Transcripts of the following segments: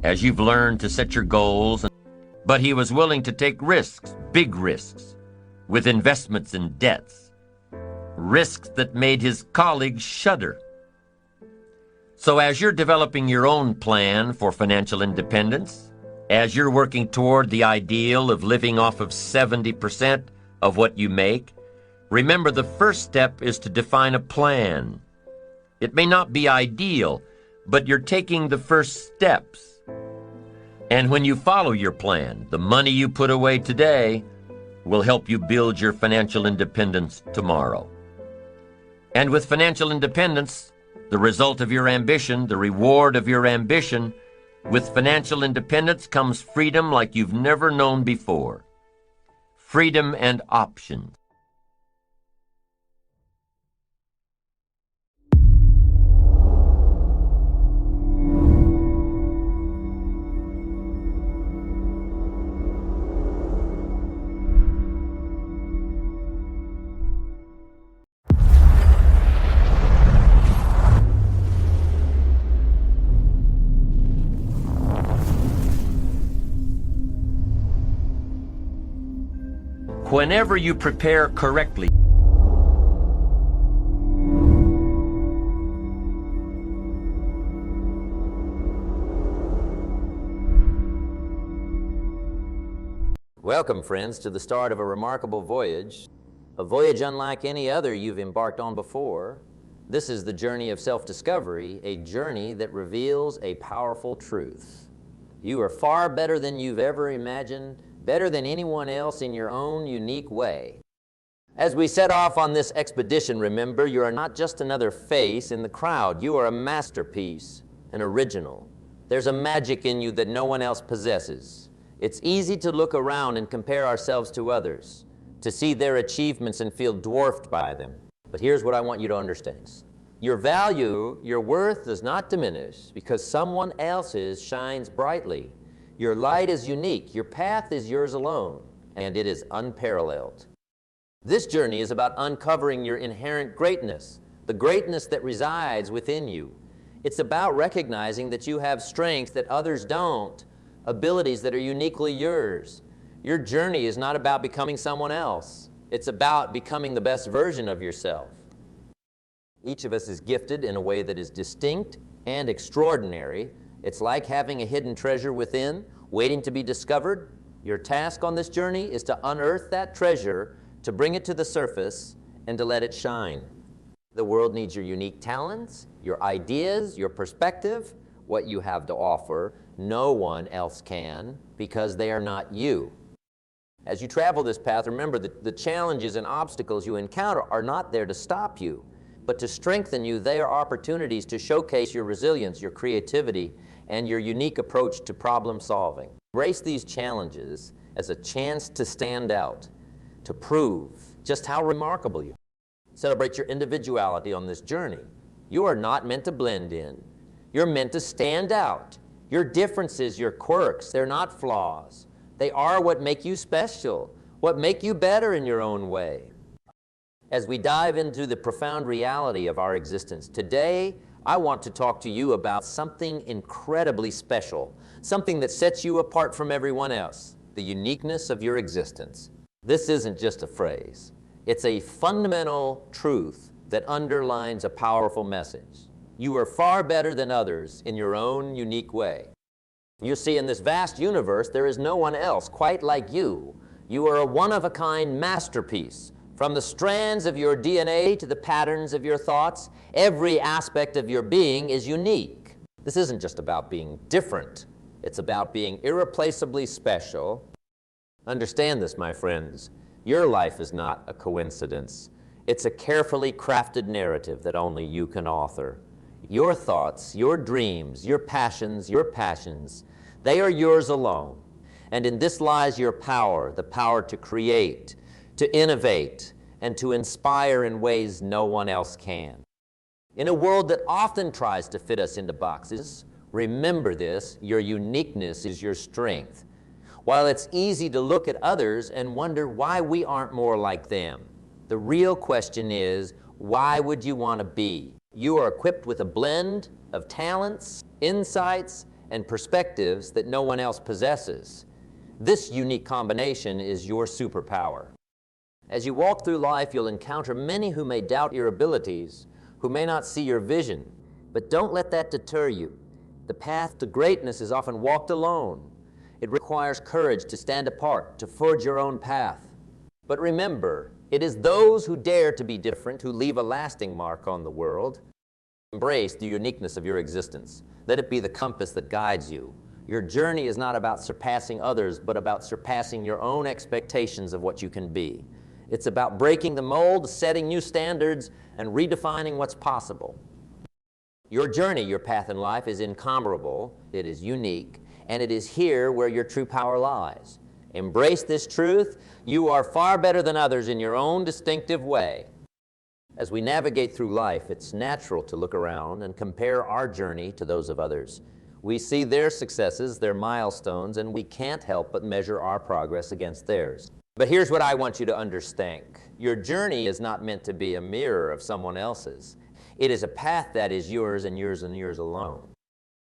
as you've learned to set your goals, but he was willing to take risks, big risks, with investments in debts, risks that made his colleagues shudder. So as you're developing your own plan for financial independence, as you're working toward the ideal of living off of 70% of what you make, remember the first step is to define a plan. It may not be ideal, but you're taking the first steps. And when you follow your plan, the money you put away today will help you build your financial independence tomorrow. And with financial independence, the result of your ambition, the reward of your ambition, with financial independence comes freedom like you've never known before. Freedom and options. Whenever you prepare correctly, welcome, friends, to the start of a remarkable voyage, a voyage unlike any other you've embarked on before. This is the journey of self-discovery, a journey that reveals a powerful truth. You are far better than you've ever imagined, better than anyone else in your own unique way. As we set off on this expedition, remember, you are not just another face in the crowd. You are a masterpiece, an original. There's a magic in you that no one else possesses. It's easy to look around and compare ourselves to others, to see their achievements and feel dwarfed by them. But here's what I want you to understand. Your value, your worth does not diminish because someone else's shines brightly. Your light is unique, your path is yours alone, and it is unparalleled. This journey is about uncovering your inherent greatness, the greatness that resides within you. It's about recognizing that you have strengths that others don't, abilities that are uniquely yours. Your journey is not about becoming someone else. It's about becoming the best version of yourself. Each of us is gifted in a way that is distinct and extraordinary. It's like having a hidden treasure within, waiting to be discovered. Your task on this journey is to unearth that treasure, to bring it to the surface, and to let it shine. The world needs your unique talents, your ideas, your perspective, what you have to offer. No one else can, because they are not you. As you travel this path, remember that the challenges and obstacles you encounter are not there to stop you, but to strengthen you. They are opportunities to showcase your resilience, your creativity, and your unique approach to problem solving. Embrace these challenges as a chance to stand out, to prove just how remarkable you are. Celebrate your individuality on this journey. You are not meant to blend in. You're meant to stand out. Your differences, your quirks, they're not flaws. They are what make you special, what make you better in your own way. As we dive into the profound reality of our existence, today I want to talk to you about something incredibly special, something that sets you apart from everyone else, the uniqueness of your existence. This isn't just a phrase. It's a fundamental truth that underlines a powerful message. You are far better than others in your own unique way. You see, in this vast universe, there is no one else quite like you. You are a one-of-a-kind masterpiece. From the strands of your DNA to the patterns of your thoughts, every aspect of your being is unique. This isn't just about being different. It's about being irreplaceably special. Understand this, my friends. Your life is not a coincidence. It's a carefully crafted narrative that only you can author. Your thoughts, your dreams, your passions, they are yours alone. And in this lies your power, the power to create, to innovate, and to inspire in ways no one else can. In a world that often tries to fit us into boxes, remember this: your uniqueness is your strength. While it's easy to look at others and wonder why we aren't more like them, the real question is, why would you want to be? You are equipped with a blend of talents, insights, and perspectives that no one else possesses. This unique combination is your superpower. As you walk through life, you'll encounter many who may doubt your abilities, who may not see your vision, but don't let that deter you. The path to greatness is often walked alone. It requires courage to stand apart, to forge your own path. But remember, it is those who dare to be different who leave a lasting mark on the world. Embrace the uniqueness of your existence. Let it be the compass that guides you. Your journey is not about surpassing others, but about surpassing your own expectations of what you can be. It's about breaking the mold, setting new standards, and redefining what's possible. Your journey, your path in life is incomparable, it is unique, and it is here where your true power lies. Embrace this truth. You are far better than others in your own distinctive way. As we navigate through life, it's natural to look around and compare our journey to those of others. We see their successes, their milestones, and we can't help but measure our progress against theirs. But here's what I want you to understand. Your journey is not meant to be a mirror of someone else's. It is a path that is yours and yours and yours alone.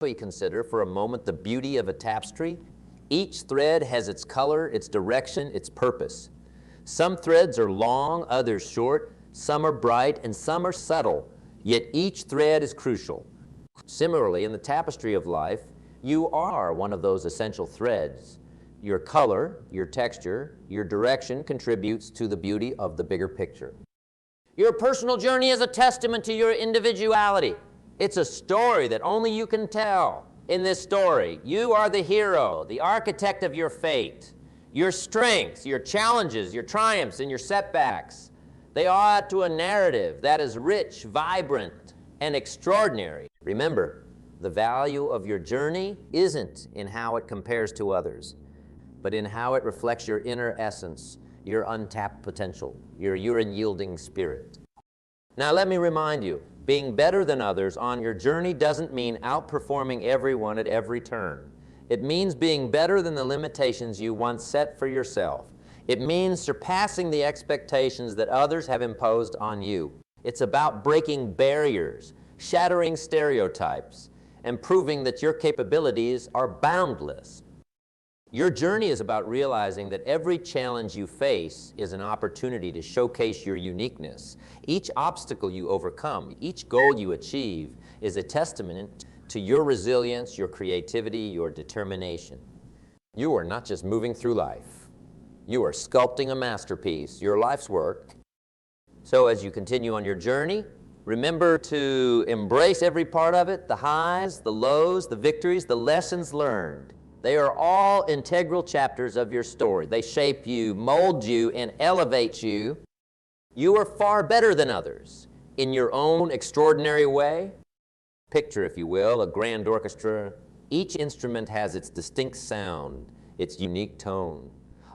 We consider for a moment the beauty of a tapestry. Each thread has its color, its direction, its purpose. Some threads are long, others short, some are bright, and some are subtle, yet each thread is crucial. Similarly, in the tapestry of life, you are one of those essential threads. Your color, your texture, your direction contributes to the beauty of the bigger picture. Your personal journey is a testament to your individuality. It's a story that only you can tell. In this story, you are the hero, the architect of your fate. Your strengths, your challenges, your triumphs, and your setbacks, they add to a narrative that is rich, vibrant, and extraordinary. Remember, the value of your journey isn't in how it compares to others, but in how it reflects your inner essence, your untapped potential, your urine-yielding spirit. Now let me remind you, being better than others on your journey doesn't mean outperforming everyone at every turn. It means being better than the limitations you once set for yourself. It means surpassing the expectations that others have imposed on you. It's about breaking barriers, shattering stereotypes, and proving that your capabilities are boundless. Your journey is about realizing that every challenge you face is an opportunity to showcase your uniqueness. Each obstacle you overcome, each goal you achieve is a testament to your resilience, your creativity, your determination. You are not just moving through life. You are sculpting a masterpiece, your life's work. So as you continue on your journey, remember to embrace every part of it, the highs, the lows, the victories, the lessons learned. They are all integral chapters of your story. They shape you, mold you, and elevate you. You are far better than others in your own extraordinary way. Picture, if you will, a grand orchestra. Each instrument has its distinct sound, its unique tone.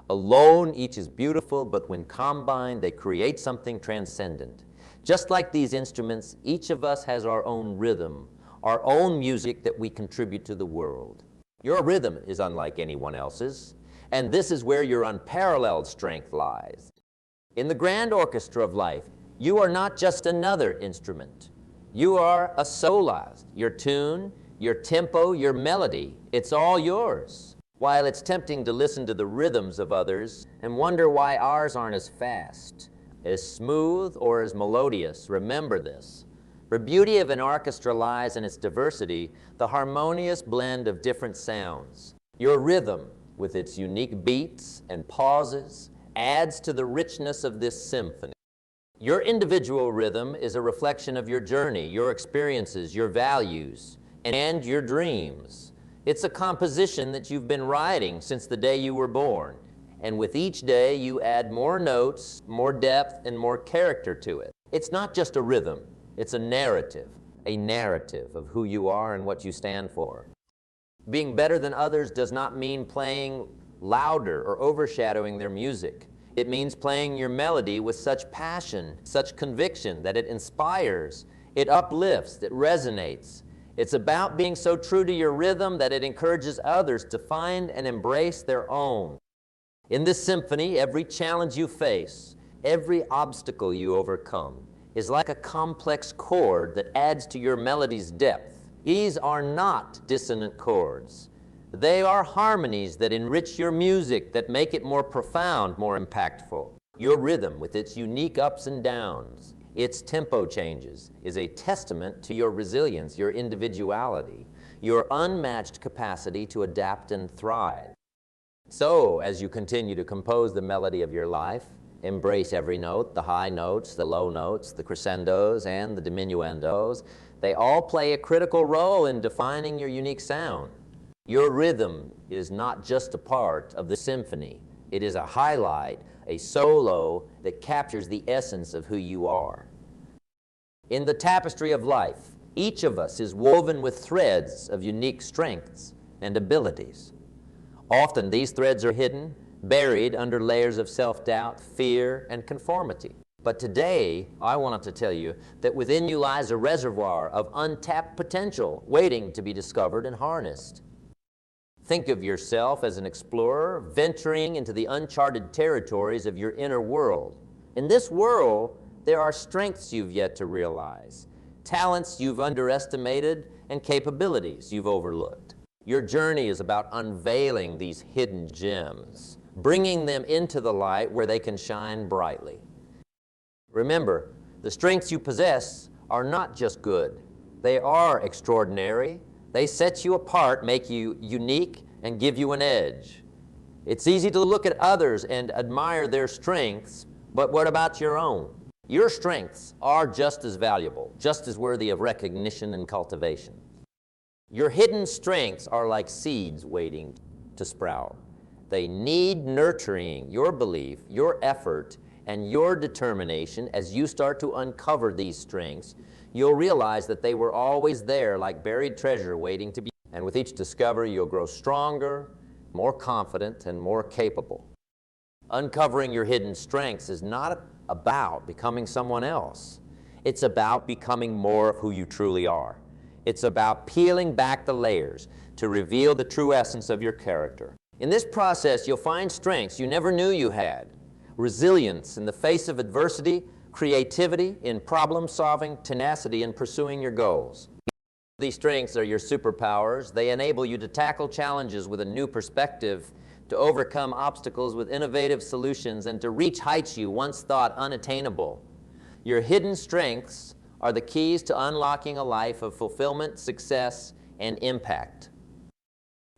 Alone, each is beautiful, but when combined, they create something transcendent. Just like these instruments, each of us has our own rhythm, our own music that we contribute to the world. Your rhythm is unlike anyone else's, and this is where your unparalleled strength lies. In the grand orchestra of life, you are not just another instrument. You are a soloist. Your tune, your tempo, your melody, it's all yours. While it's tempting to listen to the rhythms of others and wonder why ours aren't as fast, as smooth, or as melodious, remember this. The beauty of an orchestra lies in its diversity, the harmonious blend of different sounds. Your rhythm, with its unique beats and pauses, adds to the richness of this symphony. Your individual rhythm is a reflection of your journey, your experiences, your values, and your dreams. It's a composition that you've been writing since the day you were born. And with each day, you add more notes, more depth, and more character to it. It's not just a rhythm. It's a narrative of who you are and what you stand for. Being better than others does not mean playing louder or overshadowing their music. It means playing your melody with such passion, such conviction that it inspires, it uplifts, it resonates. It's about being so true to your rhythm that it encourages others to find and embrace their own. In this symphony, every challenge you face, every obstacle you overcome, is like a complex chord that adds to your melody's depth. These are not dissonant chords. They are harmonies that enrich your music, that make it more profound, more impactful. Your rhythm, with its unique ups and downs, its tempo changes, is a testament to your resilience, your individuality, your unmatched capacity to adapt and thrive. So, as you continue to compose the melody of your life, embrace every note, the high notes, the low notes, the crescendos, and the diminuendos. They all play a critical role in defining your unique sound. Your rhythm is not just a part of the symphony. It is a highlight, a solo that captures the essence of who you are. In the tapestry of life, each of us is woven with threads of unique strengths and abilities. Often these threads are hidden, buried under layers of self-doubt, fear, and conformity. But today, I wanted to tell you that within you lies a reservoir of untapped potential waiting to be discovered and harnessed. Think of yourself as an explorer venturing into the uncharted territories of your inner world. In this world, there are strengths you've yet to realize, talents you've underestimated, and capabilities you've overlooked. Your journey is about unveiling these hidden gems, bringing them into the light where they can shine brightly. Remember, the strengths you possess are not just good. They are extraordinary. They set you apart, make you unique, and give you an edge. It's easy to look at others and admire their strengths, but what about your own? Your strengths are just as valuable, just as worthy of recognition and cultivation. Your hidden strengths are like seeds waiting to sprout. They need nurturing, your belief, your effort, and your determination. As you start to uncover these strengths, you'll realize that they were always there like buried treasure waiting to be. And with each discovery, you'll grow stronger, more confident, and more capable. Uncovering your hidden strengths is not about becoming someone else. It's about becoming more of who you truly are. It's about peeling back the layers to reveal the true essence of your character. In this process, you'll find strengths you never knew you had. Resilience in the face of adversity, creativity in problem-solving, tenacity in pursuing your goals. These strengths are your superpowers. They enable you to tackle challenges with a new perspective, to overcome obstacles with innovative solutions, and to reach heights you once thought unattainable. Your hidden strengths are the keys to unlocking a life of fulfillment, success, and impact.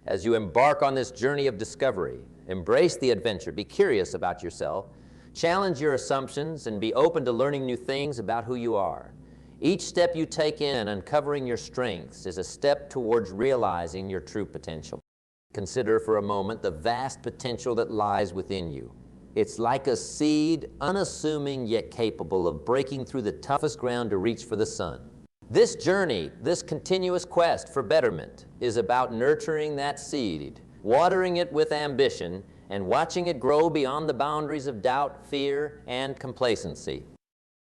As you embark on this journey of discovery, embrace the adventure, be curious about yourself, challenge your assumptions, and be open to learning new things about who you are. Each step you take in uncovering your strengths is a step towards realizing your true potential. Consider for a moment the vast potential that lies within you. It's like a seed, unassuming yet capable of breaking through the toughest ground to reach for the sun. This journey, this continuous quest for betterment, is about nurturing that seed, watering it with ambition, and watching it grow beyond the boundaries of doubt, fear, and complacency.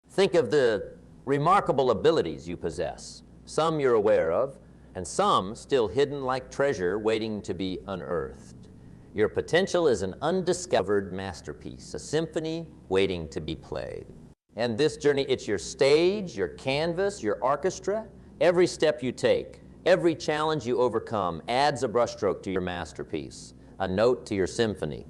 Think of the remarkable abilities you possess, some you're aware of, and some still hidden like treasure waiting to be unearthed. Your potential is an undiscovered masterpiece, a symphony waiting to be played. And this journey, it's your stage, your canvas, your orchestra. Every step you take, every challenge you overcome adds a brushstroke to your masterpiece, a note to your symphony.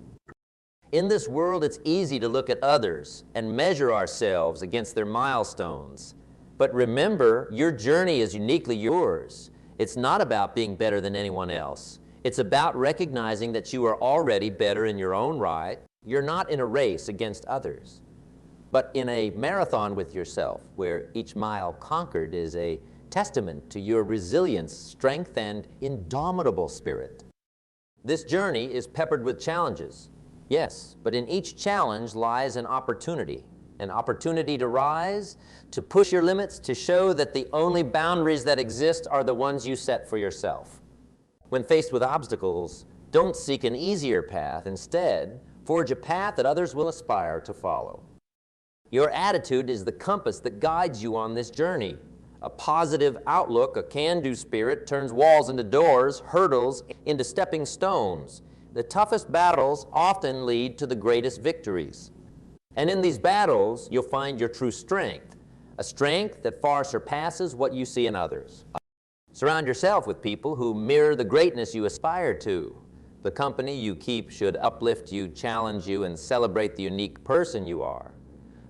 In this world, it's easy to look at others and measure ourselves against their milestones. But remember, your journey is uniquely yours. It's not about being better than anyone else. It's about recognizing that you are already better in your own right. You're not in a race against others, but in a marathon with yourself, where each mile conquered is a testament to your resilience, strength, and indomitable spirit. This journey is peppered with challenges, yes, but in each challenge lies an opportunity to rise, to push your limits, to show that the only boundaries that exist are the ones you set for yourself. When faced with obstacles, don't seek an easier path. Instead, forge a path that others will aspire to follow. Your attitude is the compass that guides you on this journey. A positive outlook, a can-do spirit, turns walls into doors, hurdles into stepping stones. The toughest battles often lead to the greatest victories. And in these battles, you'll find your true strength, a strength that far surpasses what you see in others. Surround yourself with people who mirror the greatness you aspire to. The company you keep should uplift you, challenge you, and celebrate the unique person you are.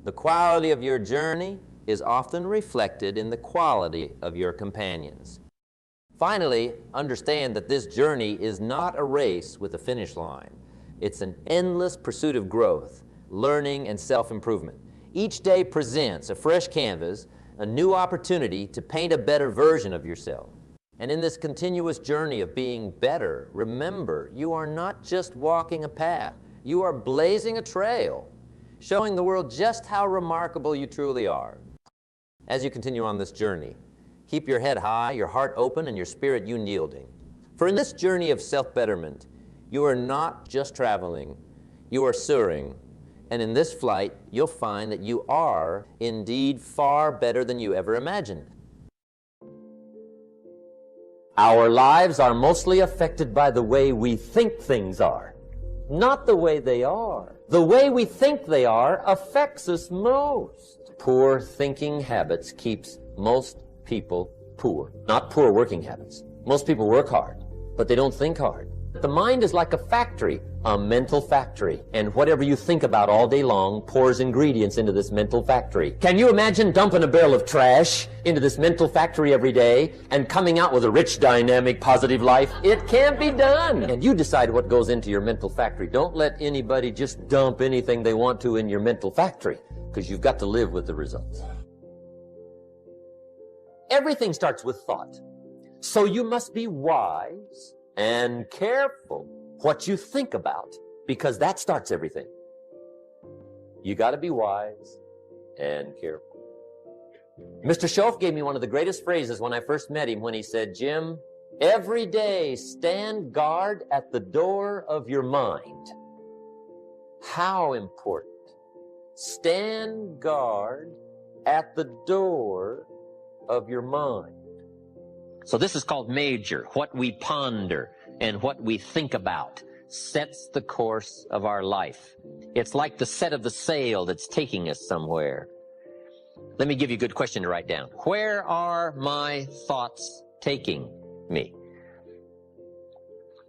The quality of your journey is often reflected in the quality of your companions. Finally, understand that this journey is not a race with a finish line. It's an endless pursuit of growth, learning, and self-improvement. Each day presents a fresh canvas, a new opportunity to paint a better version of yourself. And in this continuous journey of being better, remember, you are not just walking a path, you are blazing a trail, showing the world just how remarkable you truly are. As you continue on this journey, keep your head high, your heart open, and your spirit unyielding. For in this journey of self-betterment, you are not just traveling, you are soaring. And in this flight, you'll find that you are indeed far better than you ever imagined. Our lives are mostly affected by the way we think things are, not the way they are. The way we think they are affects us most. Poor thinking habits keeps most people poor. Not poor working habits. Most people work hard, but they don't think hard. The mind is like a factory, a mental factory, and whatever you think about all day long pours ingredients into this mental factory. Can you imagine dumping a barrel of trash into this mental factory every day and coming out with a rich, dynamic, positive life? It can't be done. And you decide what goes into your mental factory. Don't let anybody just dump anything they want to in your mental factory, because you've got to live with the results. Everything starts with thought. So you must be wise and careful what you think about, because that starts everything. You got to be wise and careful. Mr. Schoaf gave me one of the greatest phrases when I first met him when he said, "Jim, every day stand guard at the door of your mind." How important. Stand guard at the door of your mind. So this is called major. What we ponder and what we think about sets the course of our life. It's like the set of the sail that's taking us somewhere. Let me give you a good question to write down. Where are my thoughts taking me?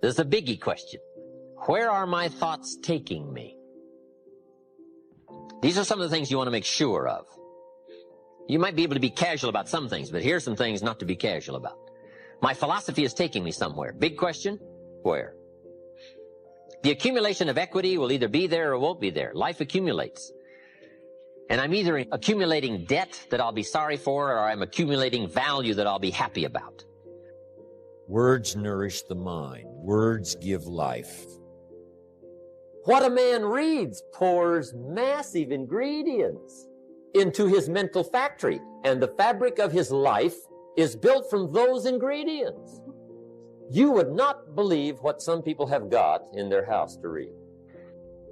This is a biggie question. Where are my thoughts taking me? These are some of the things you want to make sure of. You might be able to be casual about some things, but here's some things not to be casual about. My philosophy is taking me somewhere. Big question, where? The accumulation of equity will either be there or won't be there. Life accumulates. And I'm either accumulating debt that I'll be sorry for, or I'm accumulating value that I'll be happy about. Words nourish the mind. Words give life. What a man reads pours massive ingredients into his mental factory, and the fabric of his life is built from those ingredients. You would not believe what some people have got in their house to read.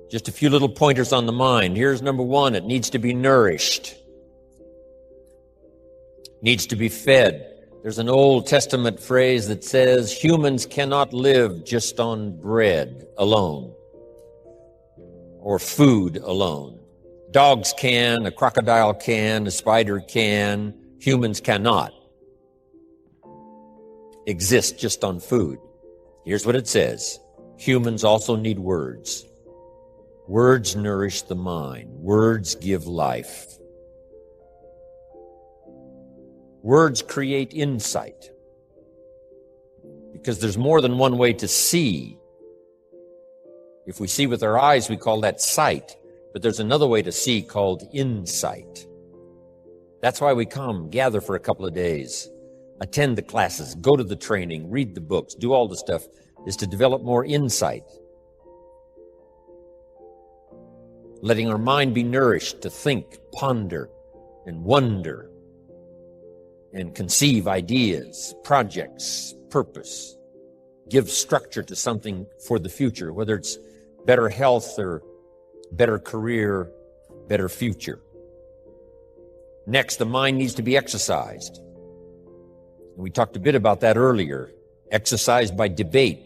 Just a few little pointers on the mind. Here's number one. It needs to be nourished. Needs to be fed. There's an Old Testament phrase that says, humans cannot live just on bread alone or food alone. Dogs can, a crocodile can, a spider can. Humans cannot exist just on food. Here's what it says. Humans also need words. Words nourish the mind. Words give life. Words create insight. Because there's more than one way to see. If we see with our eyes, we call that sight. But there's another way to see called insight. That's why we come, gather for a couple of days, attend the classes, go to the training, read the books, do all the stuff, is to develop more insight. Letting our mind be nourished to think, ponder, and wonder, and conceive ideas, projects, purpose. Give structure to something for the future, whether it's better health or better career, better future. Next, the mind needs to be exercised. We talked a bit about that earlier. Exercised by debate.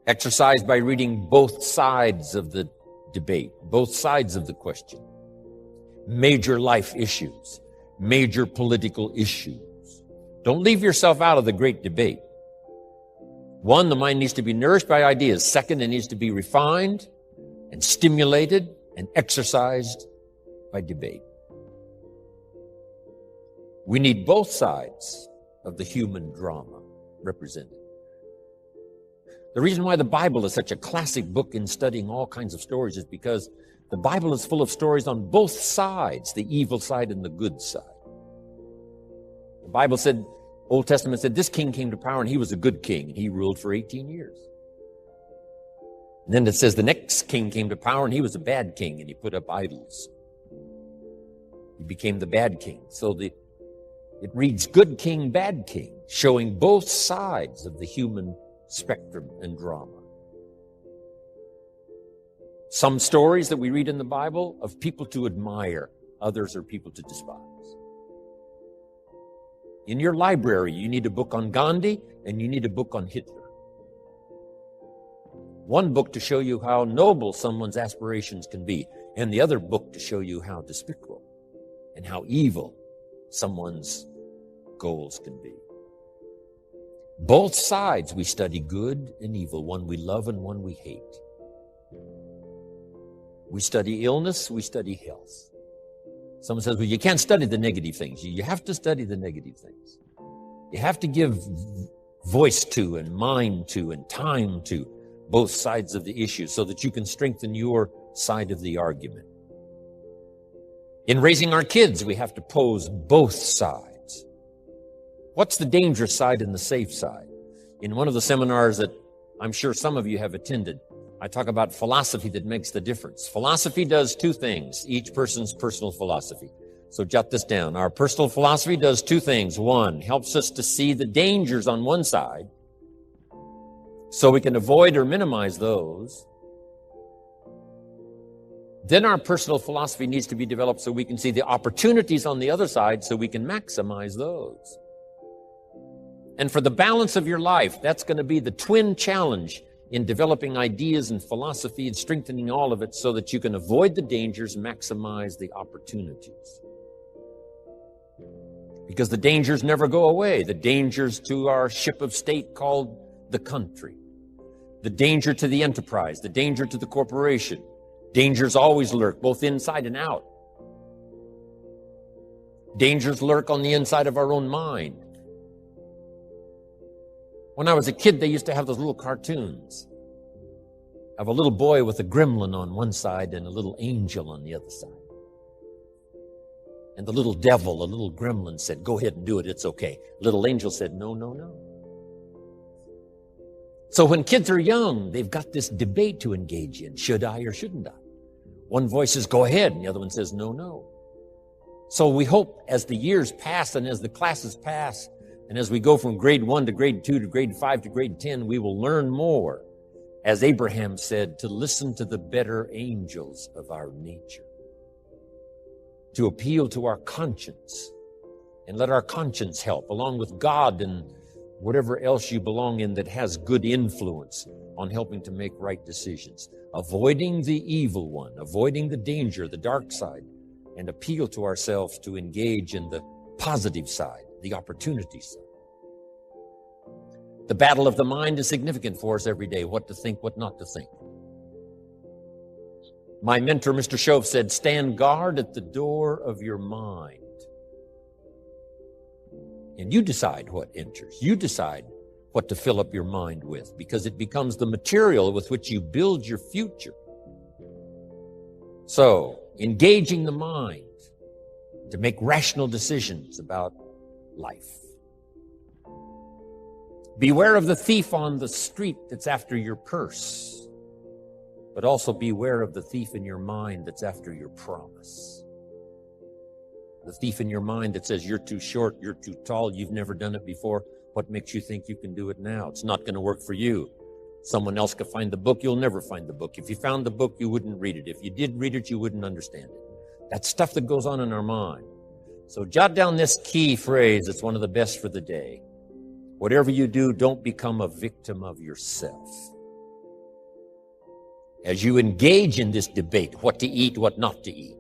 Exercised by reading both sides of the debate, both sides of the question. Major life issues, major political issues. Don't leave yourself out of the great debate. One, the mind needs to be nourished by ideas. Second, it needs to be refined and stimulated and exercised by debate. We need both sides of the human drama represented. The reason why the Bible is such a classic book in studying all kinds of stories is because the Bible is full of stories on both sides, the evil side and the good side. The Bible said, Old Testament said, this king came to power and he was a good king and he ruled for 18 years. And then it says the next king came to power and he was a bad king and he put up idols. He became the bad king. So it reads good king, bad king, showing both sides of the human spectrum and drama. Some stories that we read in the Bible of people to admire, others are people to despise. In your library, you need a book on Gandhi and you need a book on Hitler. One book to show you how noble someone's aspirations can be, and the other book to show you how despicable and how evil someone's goals can be. Both sides we study, good and evil, one we love and one we hate. We study illness, we study health. Someone says, well, you can't study the negative things. You have to study the negative things. You have to give voice to and mind to and time to both sides of the issue so that you can strengthen your side of the argument. In raising our kids, we have to pose both sides. What's the dangerous side and the safe side? In one of the seminars that I'm sure some of you have attended, I talk about philosophy that makes the difference. Philosophy does two things, each person's personal philosophy. So jot this down. Our personal philosophy does two things. One, helps us to see the dangers on one side so we can avoid or minimize those. Then our personal philosophy needs to be developed so we can see the opportunities on the other side so we can maximize those. And for the balance of your life, that's going to be the twin challenge in developing ideas and philosophy and strengthening all of it so that you can avoid the dangers, maximize the opportunities. Because the dangers never go away. The dangers to our ship of state called the country. The danger to the enterprise, the danger to the corporation. Dangers always lurk, both inside and out. Dangers lurk on the inside of our own mind. When I was a kid, they used to have those little cartoons of a little boy with a gremlin on one side and a little angel on the other side. And the little devil, the little gremlin said, go ahead and do it, it's okay. Little angel said, no, no, no. So when kids are young, they've got this debate to engage in. Should I or shouldn't I? One voice says, go ahead, and the other one says, no, no. So we hope as the years pass and as the classes pass, and as we go from grade 1 to grade 2 to grade 5 to grade 10, we will learn more, as Abraham said, to listen to the better angels of our nature, to appeal to our conscience, and let our conscience help, along with God and whatever else you belong in that has good influence on helping to make right decisions, avoiding the evil one, avoiding the danger, the dark side, and appeal to ourselves to engage in the positive side, the opportunity side. The battle of the mind is significant for us every day, what to think, what not to think. My mentor, Mr. Shove, said, stand guard at the door of your mind. And you decide what enters. You decide what to fill up your mind with, because it becomes the material with which you build your future. So, engaging the mind to make rational decisions about life. Beware of the thief on the street that's after your purse, but also beware of the thief in your mind that's after your promise. The thief in your mind that says you're too short, you're too tall, you've never done it before. What makes you think you can do it now? It's not going to work for you. Someone else could find the book, you'll never find the book. If you found the book, you wouldn't read it. If you did read it, you wouldn't understand it. That's stuff that goes on in our mind. So jot down this key phrase. It's one of the best for the day. Whatever you do, don't become a victim of yourself. As you engage in this debate, what to eat, what not to eat,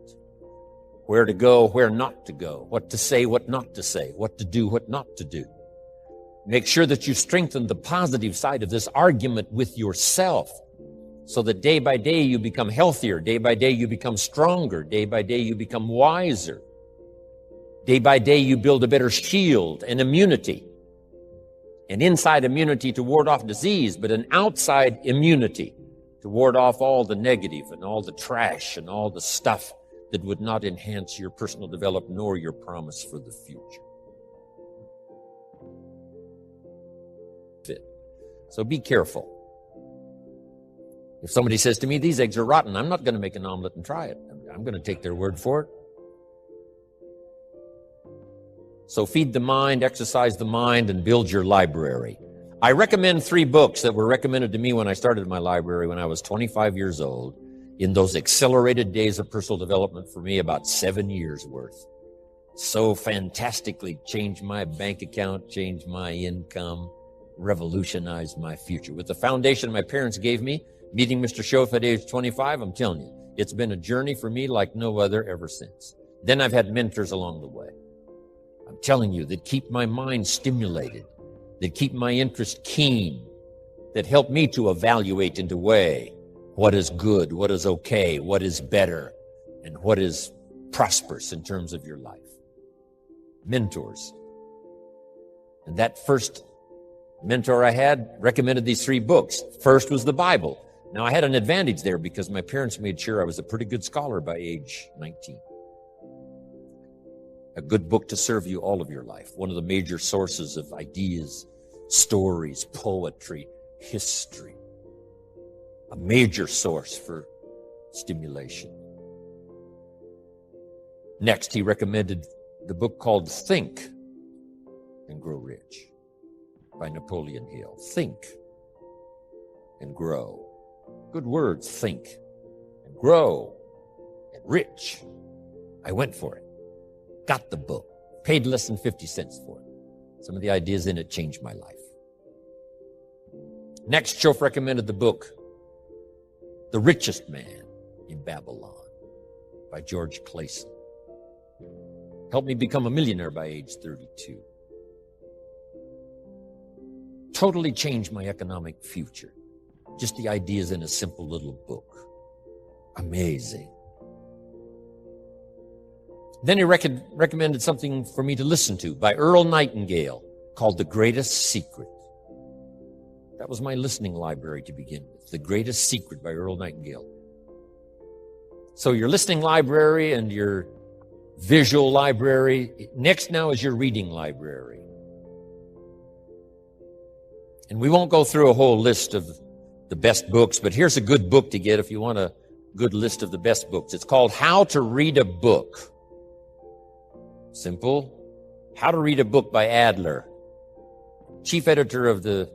where to go, where not to go, what to say, what not to say, what to do, what not to do. Make sure that you strengthen the positive side of this argument with yourself so that day by day you become healthier, day by day you become stronger, day by day you become wiser. Day by day you build a better shield and immunity. An inside immunity to ward off disease, but an outside immunity to ward off all the negative and all the trash and all the stuff that would not enhance your personal development nor your promise for the future. So be careful. If somebody says to me, these eggs are rotten, I'm not going to make an omelet and try it. I'm going to take their word for it. So feed the mind, exercise the mind, and build your library. I recommend 3 books that were recommended to me when I started my library when I was 25 years old. In those accelerated days of personal development for me, about 7 years worth. So fantastically changed my bank account, changed my income, revolutionized my future. With the foundation my parents gave me, meeting Mr. Schoaf at age 25, I'm telling you, it's been a journey for me like no other ever since. Then I've had mentors along the way. I'm telling you, that keep my mind stimulated, that keep my interest keen, that help me to evaluate and to weigh what is good, what is okay, what is better, and what is prosperous in terms of your life. Mentors. And that first mentor I had recommended these 3 books. First was the Bible. Now, I had an advantage there because my parents made sure I was a pretty good scholar by age 19. A good book to serve you all of your life. One of the major sources of ideas, stories, poetry, history. A major source for stimulation. Next, he recommended the book called Think and Grow Rich by Napoleon Hill. Think and grow. Good words, think and grow and rich. I went for it. Got the book. Paid less than 50 cents for it. Some of the ideas in it changed my life. Next, Schoaf recommended the book, The Richest Man in Babylon by George Clayson. Helped me become a millionaire by age 32. Totally changed my economic future. Just the ideas in a simple little book. Amazing. Then he recommended something for me to listen to by Earl Nightingale called The Greatest Secret. That was my listening library to begin with. The Greatest Secret by Earl Nightingale. So your listening library and your visual library. Next now is your reading library. And we won't go through a whole list of the best books, but here's a good book to get if you want a good list of the best books. It's called How to Read a Book. Simple. How to Read a Book by Adler. Chief editor of the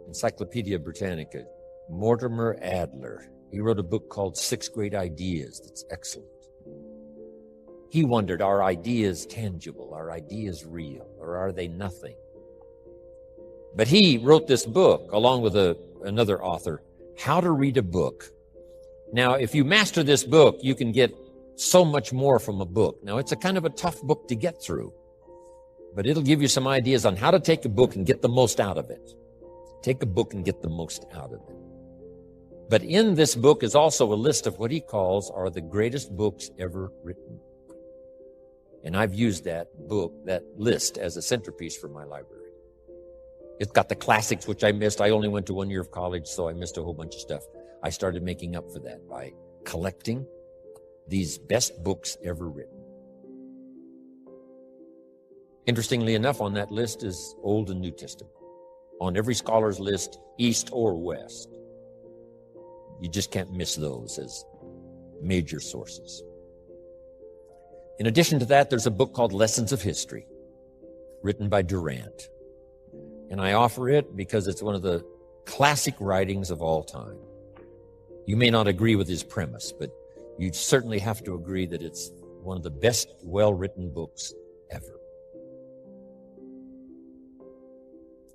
Encyclopedia Britannica, Mortimer Adler. He wrote a book called 6 Great Ideas. That's excellent. He wondered, are ideas tangible? Are ideas real? Or are they nothing? But he wrote this book along with another author, How to Read a Book. Now, if you master this book, you can get so much more from a book. Now, it's a kind of a tough book to get through, but it'll give you some ideas on how to take a book and get the most out of it. Take a book and get the most out of it. But in this book is also a list of what he calls are the greatest books ever written. And I've used that book, that list, as a centerpiece for my library. It's got the classics, which I missed. I only went to 1 year of college, so I missed a whole bunch of stuff. I started making up for that by collecting these best books ever written. Interestingly enough, on that list is Old and New Testament. On every scholar's list, East or West. You just can't miss those as major sources. In addition to that, there's a book called Lessons of History, written by Durant. And I offer it because it's one of the classic writings of all time. You may not agree with his premise, but you certainly have to agree that it's one of the best well-written books ever.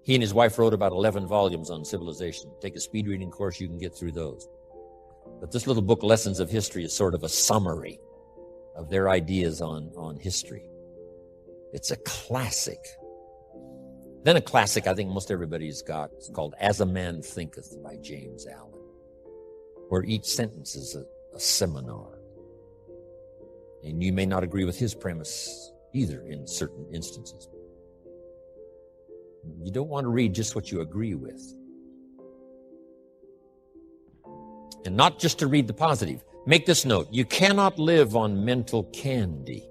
He and his wife wrote about 11 volumes on civilization. Take a speed reading course, you can get through those. But this little book, Lessons of History, is sort of a summary of their ideas on history. It's a classic. Then a classic I think most everybody's got. It's called As a Man Thinketh by James Allen, where each sentence is a seminar. And you may not agree with his premise either in certain instances. You don't want to read just what you agree with. And not just to read the positive. Make this note. You cannot live on mental candy.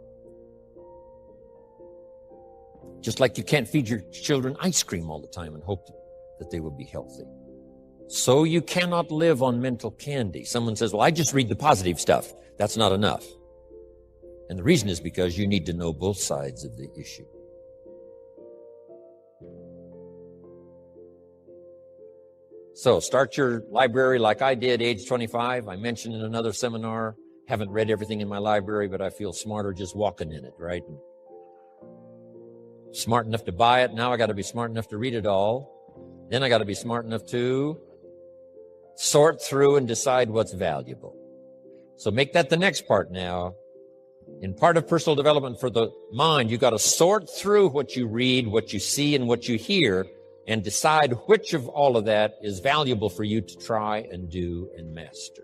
Just like you can't feed your children ice cream all the time and hope that they will be healthy. So you cannot live on mental candy. Someone says, well, I just read the positive stuff. That's not enough. And the reason is because you need to know both sides of the issue. So start your library like I did, age 25. I mentioned in another seminar, haven't read everything in my library, but I feel smarter just walking in it, right? And smart enough to buy it. Now I got to be smart enough to read it all. Then I got to be smart enough to sort through and decide what's valuable. So make that the next part now. In part of personal development for the mind, you got to sort through what you read, what you see, and what you hear, and decide which of all of that is valuable for you to try and do and master.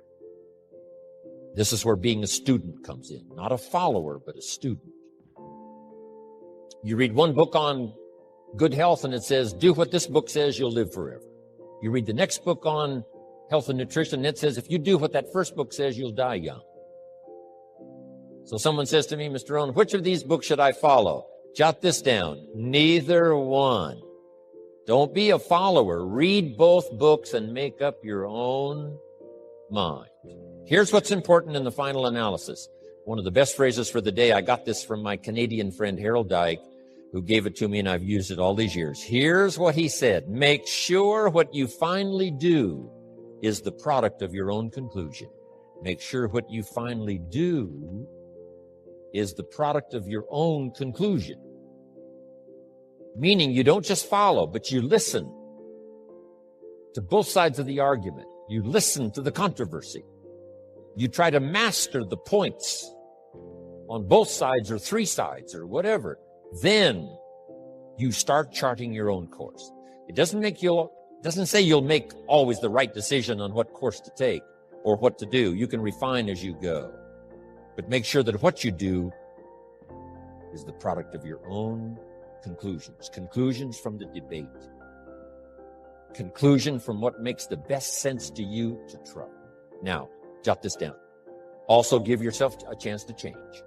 This is where being a student comes in. Not a follower, but a student. You read one book on good health and it says, do what this book says, you'll live forever. You read the next book on health and nutrition and it says, if you do what that first book says, you'll die young. So someone says to me, Mr. Rohn, which of these books should I follow? Jot this down. Neither one. Don't be a follower. Read both books and make up your own mind. Here's what's important in the final analysis. One of the best phrases for the day, I got this from my Canadian friend Harold Dyke, who gave it to me, and I've used it all these years. Here's what he said. Make sure what you finally do is the product of your own conclusion. Make sure what you finally do is the product of your own conclusion. Meaning you don't just follow, but you listen to both sides of the argument. You listen to the controversy. You try to master the points on both sides or three sides or whatever. Then you start charting your own course. It doesn't say you'll make always the right decision on what course to take or what to do. You can refine as you go. But make sure that what you do is the product of your own conclusions from the debate, conclusion from what makes the best sense to you to try. Now, jot this down. Also give yourself a chance to change.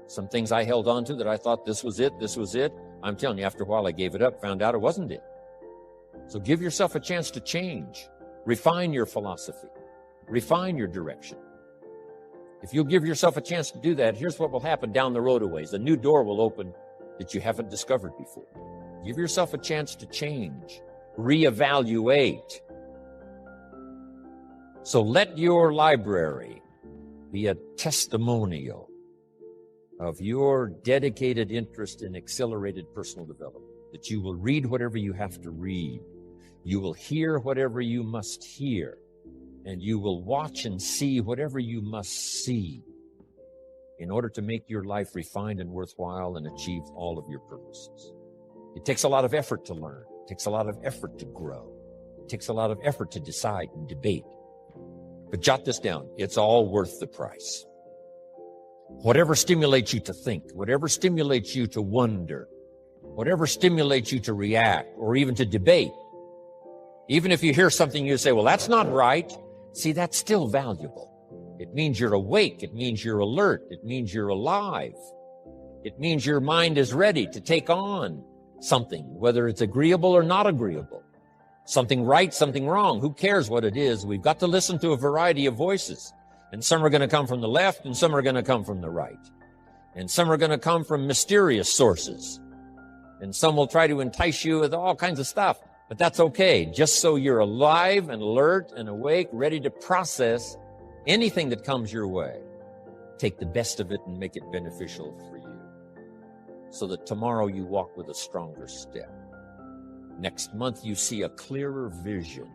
Some things I held on to that I thought this was it. I'm telling you, after a while I gave it up, found out it wasn't it. So give yourself a chance to change, refine your philosophy, refine your direction. If you'll give yourself a chance to do that, here's what will happen down the road a ways. A new door will open that you haven't discovered before. Give yourself a chance to change, reevaluate. So let your library be a testimonial of your dedicated interest in accelerated personal development, that you will read whatever you have to read. You will hear whatever you must hear. And you will watch and see whatever you must see in order to make your life refined and worthwhile and achieve all of your purposes. It takes a lot of effort to learn. It takes a lot of effort to grow. It takes a lot of effort to decide and debate. But jot this down. It's all worth the price. Whatever stimulates you to think, whatever stimulates you to wonder, whatever stimulates you to react or even to debate, even if you hear something you say, well, that's not right. See, that's still valuable. It means you're awake. It means you're alert. It means you're alive. It means your mind is ready to take on something, whether it's agreeable or not agreeable. Something right, something wrong. Who cares what it is? We've got to listen to a variety of voices. And some are going to come from the left and some are going to come from the right. And some are going to come from mysterious sources. And some will try to entice you with all kinds of stuff. But that's okay, just so you're alive and alert and awake, ready to process anything that comes your way. Take the best of it and make it beneficial for you, so that tomorrow you walk with a stronger step. Next month you see a clearer vision